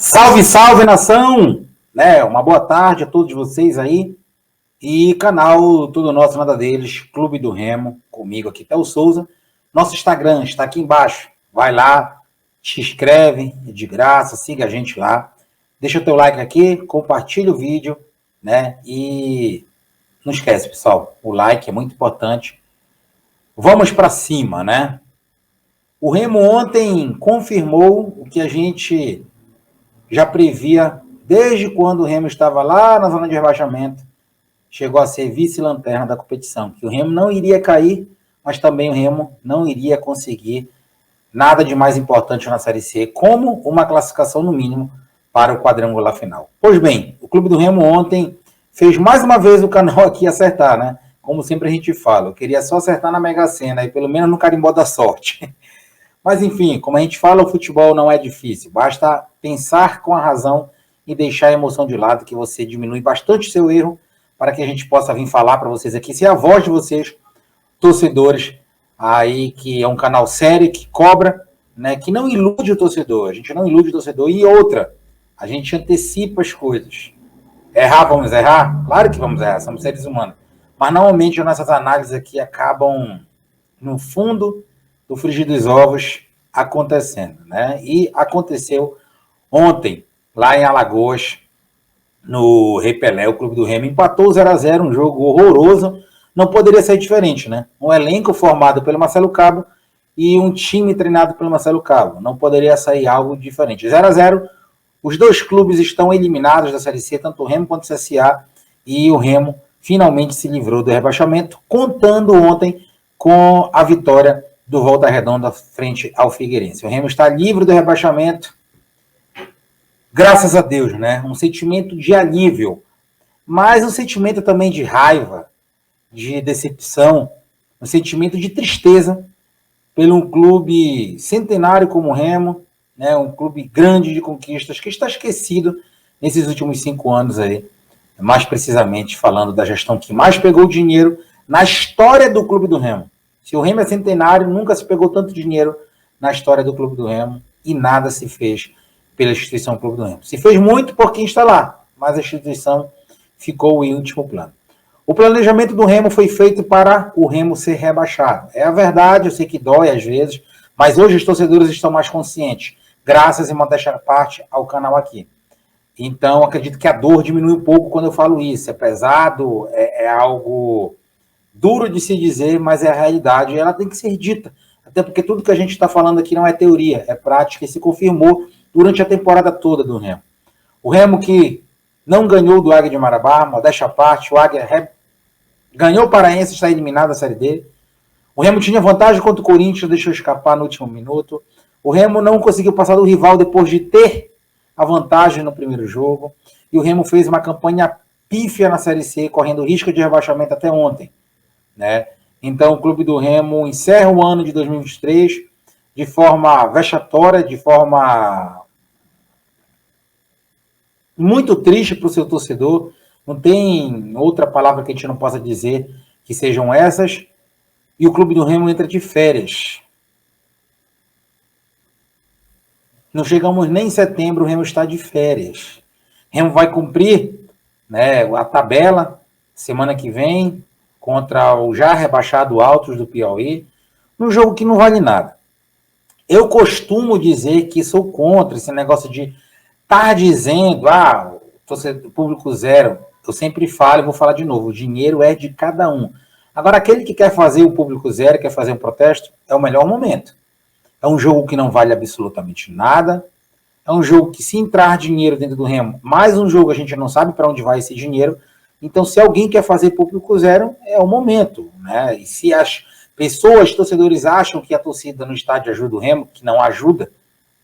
Salve, salve, nação! Né? Uma boa tarde a todos vocês aí. E canal Tudo Nosso Nada Deles, Clube do Remo, comigo aqui, Théo Souza. Nosso Instagram está aqui embaixo. Vai lá, se inscreve, é de graça, siga a gente lá. Deixa o teu like aqui, compartilha o vídeo, né? E não esquece, pessoal, o like é muito importante. Vamos para cima, né? O Remo ontem confirmou o que a gente já previa desde quando o Remo estava lá na zona de rebaixamento, chegou a ser vice-lanterna da competição, que o Remo não iria cair, mas também o Remo não iria conseguir nada de mais importante na Série C, como uma classificação no mínimo para o quadrangular final. Pois bem, o Clube do Remo ontem fez mais uma vez o canal aqui acertar, né? Como sempre a gente fala, eu queria só acertar na Mega Sena, e pelo menos no carimbó da sorte. Mas enfim, como a gente fala, o futebol não é difícil, basta pensar com a razão e deixar a emoção de lado, que você diminui bastante o seu erro, para que a gente possa vir falar para vocês aqui, ser a voz de vocês, torcedores, aí que é um canal sério, que cobra, né, que não ilude o torcedor, a gente não ilude o torcedor. E outra, a gente antecipa as coisas. Errar, vamos errar? Claro que vamos errar, somos seres humanos. Mas normalmente as nossas análises aqui acabam no fundo do frigir dos ovos acontecendo, né? E aconteceu ontem, lá em Alagoas, no Rei Pelé, o Clube do Remo empatou 0-0, um jogo horroroso, não poderia ser diferente, né? Um elenco formado pelo Marcelo Cabo e um time treinado pelo Marcelo Cabo, não poderia sair algo diferente. 0-0, os dois clubes estão eliminados da Série C, tanto o Remo quanto o CSA, e o Remo finalmente se livrou do rebaixamento, contando ontem com a vitória do Volta Redonda frente ao Figueirense. O Remo está livre do rebaixamento, graças a Deus, né? Um sentimento de alívio, mas um sentimento também de raiva, de decepção, um sentimento de tristeza pelo um clube centenário como o Remo, né? Um clube grande de conquistas que está esquecido nesses últimos 5 anos aí, mais precisamente falando da gestão que mais pegou dinheiro na história do Clube do Remo. Se o Remo é centenário, nunca se pegou tanto dinheiro na história do Clube do Remo e nada se fez pela instituição Clube do Remo. Se fez muito por quem está lá, mas a instituição ficou em último plano. O planejamento do Remo foi feito para o Remo ser rebaixado. É a verdade, eu sei que dói às vezes, mas hoje os torcedores estão mais conscientes, graças, em modéstia à parte, ao canal aqui. Então, acredito que a dor diminui um pouco quando eu falo isso. É pesado, é algo duro de se dizer, mas é a realidade e ela tem que ser dita. Até porque tudo que a gente está falando aqui não é teoria, é prática e se confirmou durante a temporada toda do Remo. O Remo que não ganhou do Águia de Marabá, modéstia à parte, o Águia ganhou o Paraense, está eliminado da Série D. O Remo tinha vantagem contra o Corinthians, deixou escapar no último minuto. O Remo não conseguiu passar do rival depois de ter a vantagem no primeiro jogo. E o Remo fez uma campanha pífia na Série C, correndo risco de rebaixamento até ontem, né? Então o Clube do Remo encerra o ano de 2023 de forma vexatória, de forma muito triste para o seu torcedor. Não tem outra palavra que a gente não possa dizer que sejam essas. E o Clube do Remo entra de férias. Não chegamos nem em setembro, o Remo está de férias. O Remo vai cumprir, né, a tabela semana que vem contra o já rebaixado Altos do Piauí, num jogo que não vale nada. Eu costumo dizer que sou contra esse negócio de estar dizendo, o público zero. Eu sempre falo e vou falar de novo, o dinheiro é de cada um. Agora, aquele que quer fazer o público zero, quer fazer um protesto, é o melhor momento. É um jogo que não vale absolutamente nada. É um jogo que, se entrar dinheiro dentro do Remo, mais um jogo, a gente não sabe para onde vai esse dinheiro. Então, se alguém quer fazer público zero, é o momento, né? E se as pessoas, torcedores, acham que a torcida no estádio ajuda o Remo, que não ajuda,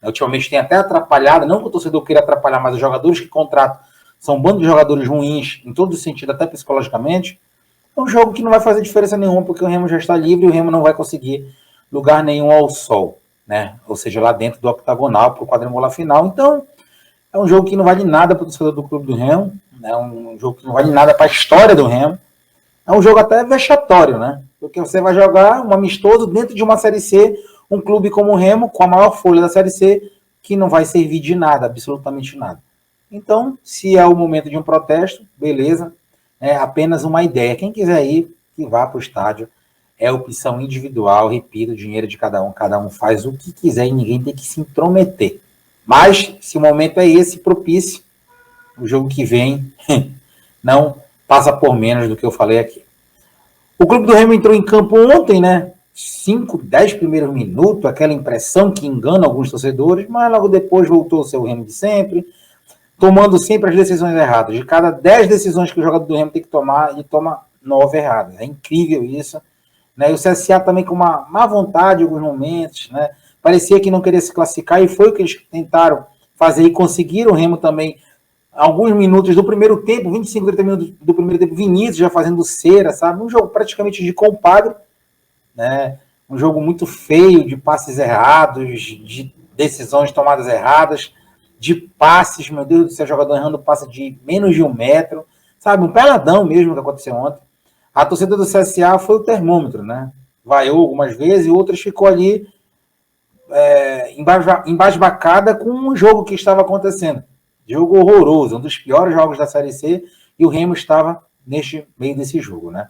ultimamente tem até atrapalhado, não que o torcedor queira atrapalhar, mas os jogadores que contratam são um bando de jogadores ruins, em todo sentido, até psicologicamente, é um jogo que não vai fazer diferença nenhuma, porque o Remo já está livre e o Remo não vai conseguir lugar nenhum ao sol, né? Ou seja, lá dentro do octagonal, para o quadrangular final. Então, é um jogo que não vale nada para o torcedor do Clube do Remo, é um jogo que não vale nada para a história do Remo. É um jogo até vexatório, né? Porque você vai jogar um amistoso dentro de uma Série C, um clube como o Remo, com a maior folha da Série C, que não vai servir de nada, absolutamente nada. Então, se é o momento de um protesto, beleza, é apenas uma ideia. Quem quiser ir, que vá para o estádio, é opção individual, repito, dinheiro de cada um faz o que quiser e ninguém tem que se intrometer. Mas, se o momento é esse, propício, o jogo que vem não passa por menos do que eu falei aqui. O Clube do Remo entrou em campo ontem, né? 5, 10 primeiros minutos, aquela impressão que engana alguns torcedores, mas logo depois voltou o seu Remo de sempre, tomando sempre as decisões erradas. De cada 10 decisões que o jogador do Remo tem que tomar, ele toma 9 erradas. É incrível isso. Né? E o CSA também com uma má vontade em alguns momentos, né? Parecia que não queria se classificar e foi o que eles tentaram fazer e conseguiram. O Remo também, alguns minutos do primeiro tempo, 25, 30 minutos do primeiro tempo, Vinícius já fazendo cera, sabe? Um jogo praticamente de compadre, né? Um jogo muito feio, de passes errados, de decisões tomadas erradas, de passes, meu Deus do céu, jogador errando passe de menos de 1 metro, sabe? Um peladão mesmo que aconteceu ontem. A torcida do CSA foi o termômetro, né? Vaiou algumas vezes e outras ficou ali embasbacada com um jogo que estava acontecendo. Jogo horroroso, um dos piores jogos da Série C, e o Remo estava neste meio desse jogo, né?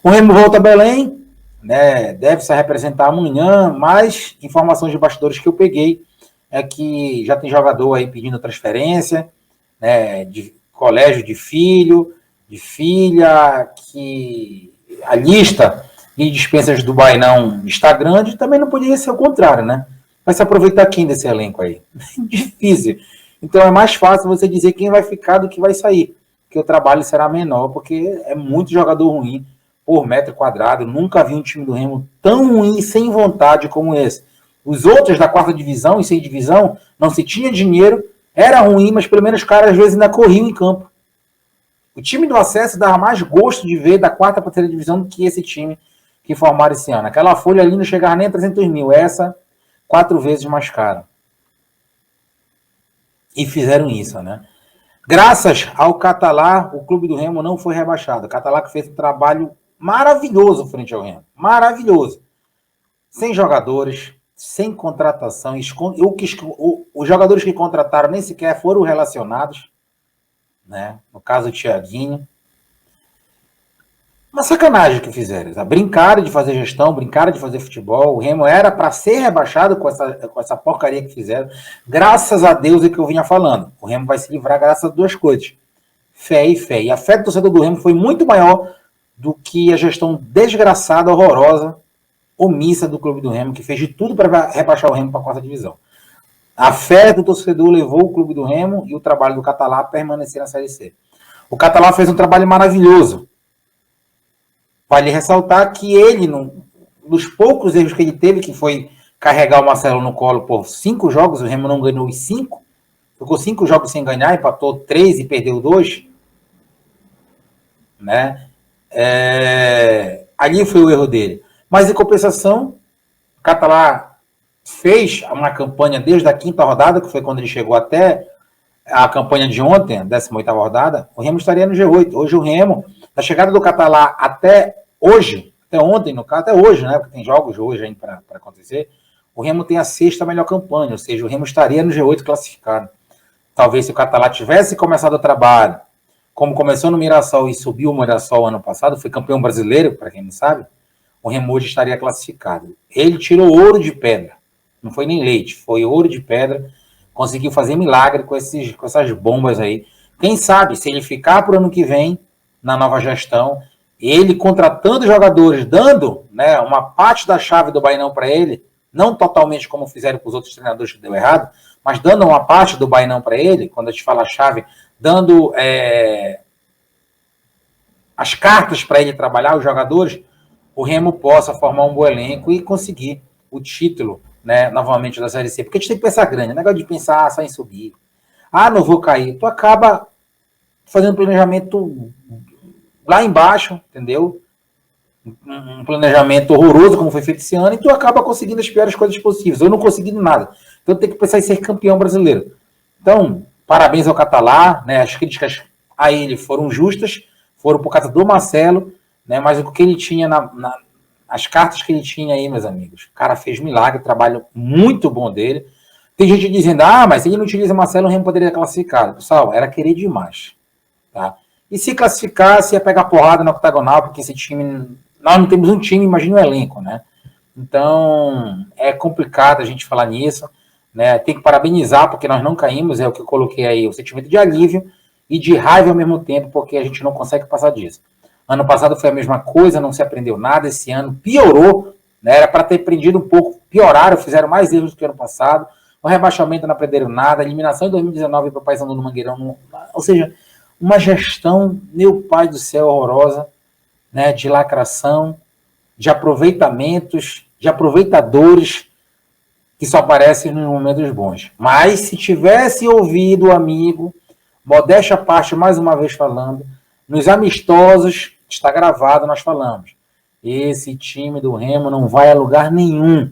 O Remo volta a Belém, né? Deve se representar amanhã, mas informações de bastidores que eu peguei é que já tem jogador aí pedindo transferência, né? De colégio de filho, de filha, que a lista de dispensas do Bainão está grande, também não poderia ser o contrário, né? Vai se aproveitar quem desse elenco aí? Difícil. Então é mais fácil você dizer quem vai ficar do que vai sair, que o trabalho será menor, porque é muito jogador ruim por metro quadrado. Nunca vi um time do Remo tão ruim e sem vontade como esse. Os outros da quarta divisão e sem divisão, não se tinha dinheiro, era ruim, mas pelo menos os caras às vezes ainda corriam em campo. O time do acesso dava mais gosto de ver da quarta para a terceira divisão do que esse time que formaram esse ano. Aquela folha ali não chegava nem a 300 mil, essa 4 vezes mais cara. E fizeram isso, né? Graças ao Catalá, o Clube do Remo não foi rebaixado. O Catalá que fez um trabalho maravilhoso frente ao Remo. Maravilhoso. Sem jogadores, sem contratação. Os jogadores que contrataram nem sequer foram relacionados, né? No caso, o Thiaguinho. Uma sacanagem que fizeram. Brincaram de fazer gestão, brincaram de fazer futebol. O Remo era para ser rebaixado com essa porcaria que fizeram. Graças a Deus é que eu vinha falando. O Remo vai se livrar graças a 2 coisas. Fé e fé. E a fé do torcedor do Remo foi muito maior do que a gestão desgraçada, horrorosa, omissa do Clube do Remo, que fez de tudo para rebaixar o Remo para a 4ª divisão. A fé do torcedor levou o Clube do Remo e o trabalho do Catalá a permanecer na Série C. O Catalá fez um trabalho maravilhoso. Vale ressaltar que ele, nos poucos erros que ele teve, que foi carregar o Marcelo no colo por 5 jogos, o Remo não ganhou os 5, ficou 5 jogos sem ganhar, empatou 3 e perdeu 2, né? Ali foi o erro dele. Mas, em compensação, o Catalá fez uma campanha desde a 5ª rodada, que foi quando ele chegou até a campanha de ontem, a 18ª rodada, o Remo estaria no G8. Hoje o Remo, da chegada do Catalá até hoje, até ontem, no caso, até hoje, né? Porque tem jogos hoje ainda para acontecer, o Remo tem a 6ª melhor campanha, ou seja, o Remo estaria no G8 classificado. Talvez se o Catalá tivesse começado o trabalho, como começou no Mirassol e subiu o Mirassol ano passado, foi campeão brasileiro, para quem não sabe, o Remo hoje estaria classificado. Ele tirou ouro de pedra, não foi nem leite, foi ouro de pedra, conseguiu fazer milagre com essas bombas aí. Quem sabe, se ele ficar para o ano que vem, na nova gestão, ele contratando jogadores, dando, né, uma parte da chave do Bainão para ele, não totalmente como fizeram com os outros treinadores que deu errado, mas dando uma parte do Bainão para ele, quando a gente fala chave, dando as cartas para ele trabalhar, os jogadores, o Remo possa formar um bom elenco e conseguir o título, né, novamente da Série C. Porque a gente tem que pensar grande, negócio de pensar só em subir. Não vou cair. Tu acaba fazendo um planejamento lá embaixo, entendeu? Um planejamento horroroso, como foi feito esse ano, e tu acaba conseguindo as piores coisas possíveis. Eu não conseguindo nada. Então tem que pensar em ser campeão brasileiro. Então, parabéns ao Catalá, né? As críticas a ele foram justas, foram por causa do Marcelo, né? Mas o que ele tinha as cartas que ele tinha aí, meus amigos, o cara fez milagre, trabalho muito bom dele. Tem gente dizendo, mas se ele não utiliza Marcelo, o Remo poderia classificar. Pessoal, era querer demais. Tá? E se classificasse, ia pegar porrada na octagonal, porque esse time... Nós não temos um time, imagina o elenco, né? Então, é complicado a gente falar nisso. Né? Tem que parabenizar, porque nós não caímos, é o que eu coloquei aí, o sentimento de alívio e de raiva ao mesmo tempo, porque a gente não consegue passar disso. Ano passado foi a mesma coisa, não se aprendeu nada, esse ano piorou, né? Era para ter aprendido um pouco, pioraram, fizeram mais erros do que ano passado, o rebaixamento não aprenderam nada, a eliminação em 2019 para o Paysandu no Mangueirão, ou seja, uma gestão, meu pai do céu, horrorosa, né? De lacração, de aproveitamentos, de aproveitadores, que só aparecem nos momentos bons. Mas se tivesse ouvido o amigo, modéstia à parte, mais uma vez falando, nos amistosos, está gravado, nós falamos, esse time do Remo não vai a lugar nenhum.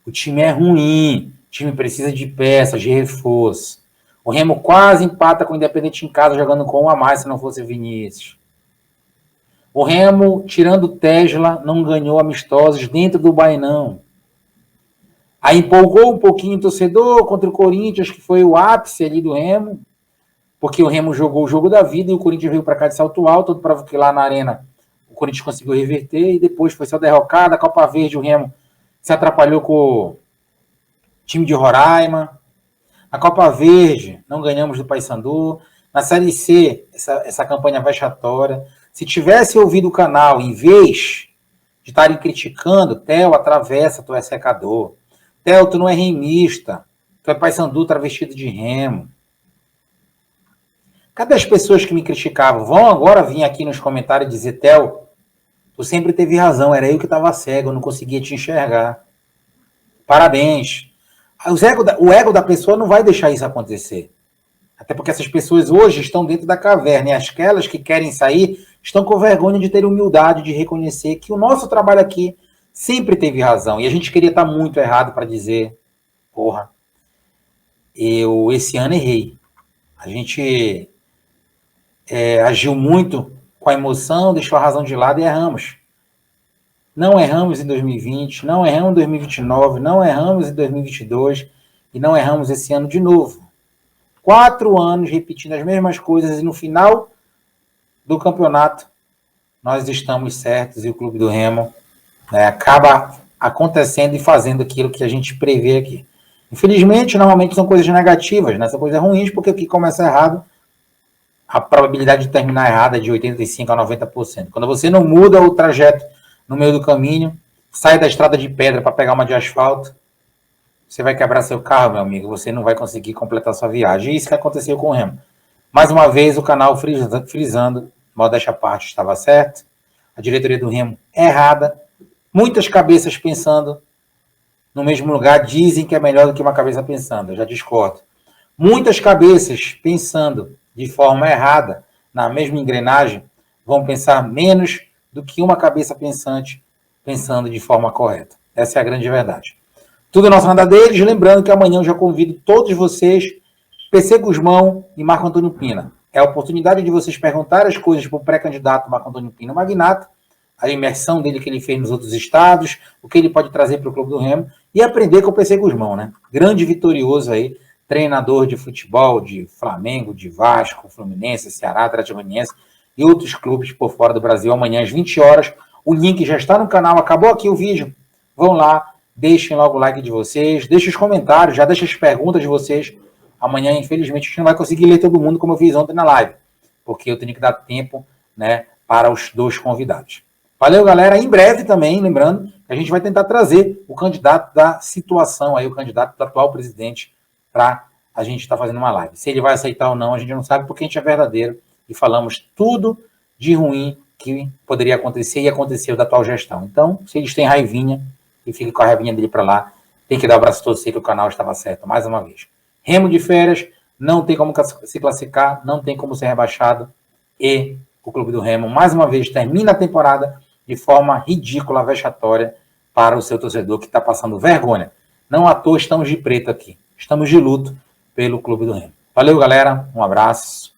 O time é ruim, o time precisa de peças, de reforço. O Remo quase empata com o Independente em casa, jogando com um a mais, se não fosse Vinícius. O Remo, tirando o Tesla, não ganhou amistosos dentro do Bainão. Aí empolgou um pouquinho o torcedor contra o Corinthians, que foi o ápice ali do Remo, porque o Remo jogou o jogo da vida e o Corinthians veio para cá de salto alto, todo prova que lá na Arena o Corinthians conseguiu reverter e depois foi só derrocada. A Copa Verde, o Remo se atrapalhou com o time de Roraima. A Copa Verde, não ganhamos do Paysandu. Na Série C, essa campanha vexatória. Se tivesse ouvido o canal, em vez de estarem criticando, Theo, atravessa, tu é secador. Theo, tu não é remista. Tu é Paysandu travestido de Remo. Cadê as pessoas que me criticavam? Vão agora vir aqui nos comentários dizer, Theo, tu sempre teve razão, era eu que estava cego, eu não conseguia te enxergar. Parabéns. O ego da pessoa não vai deixar isso acontecer. Até porque essas pessoas hoje estão dentro da caverna, e aquelas que querem sair estão com vergonha de ter humildade, de reconhecer que o nosso trabalho aqui sempre teve razão. E a gente queria estar muito errado para dizer, porra, eu esse ano errei. A gente agiu muito com a emoção, deixou a razão de lado e erramos. Não erramos em 2020, não erramos em 2029, não erramos em 2022 e não erramos esse ano de novo. 4 anos repetindo as mesmas coisas e no final do campeonato nós estamos certos e o Clube do Remo acaba acontecendo e fazendo aquilo que a gente prevê aqui. Infelizmente, normalmente são coisas negativas, né? São coisas ruins, porque o que começa errado, a probabilidade de terminar errada é de 85% a 90%. Quando você não muda o trajeto no meio do caminho, sai da estrada de pedra para pegar uma de asfalto, você vai quebrar seu carro, meu amigo, você não vai conseguir completar sua viagem. E isso que aconteceu com o Remo. Mais uma vez, o canal frisando, modéstia à parte, estava certo, a diretoria do Remo é errada, muitas cabeças pensando no mesmo lugar dizem que é melhor do que uma cabeça pensando, eu já discordo. Muitas cabeças pensando de forma errada, na mesma engrenagem, vão pensar menos do que uma cabeça pensante pensando de forma correta. Essa é a grande verdade. Tudo nosso nada deles, lembrando que amanhã eu já convido todos vocês, PC Guzmão e Marco Antônio Pina. É a oportunidade de vocês perguntarem as coisas para o pré-candidato Marco Antônio Pina Magnato, a imersão dele que ele fez nos outros estados, o que ele pode trazer para o Clube do Remo e aprender com o PC Guzmão, né? Grande vitorioso aí, treinador de futebol de Flamengo, de Vasco, Fluminense, Ceará, Atlético Goianiense e outros clubes por fora do Brasil, amanhã às 20 horas. O link já está no canal, acabou aqui o vídeo. Vão lá, deixem logo o like de vocês, deixem os comentários, já deixem as perguntas de vocês. Amanhã, infelizmente, a gente não vai conseguir ler todo mundo como eu fiz ontem na live, porque eu tenho que dar tempo, né, para os 2 convidados. Valeu, galera. Em breve também, lembrando, que a gente vai tentar trazer o candidato da situação, aí, o candidato do atual presidente, para a gente estar fazendo uma live. Se ele vai aceitar ou não, a gente não sabe, porque a gente é verdadeiro e falamos tudo de ruim que poderia acontecer e aconteceu da atual gestão. Então, se eles têm raivinha, e fique com a raivinha dele para lá, tem que dar o braço todo, sei que o canal estava certo, mais uma vez. Remo de férias, não tem como se classificar, não tem como ser rebaixado, e o Clube do Remo, mais uma vez, termina a temporada de forma ridícula, vexatória, para o seu torcedor que está passando vergonha. Não à toa estamos de preto aqui, estamos de luto pelo Clube do Remo. Valeu, galera, um abraço.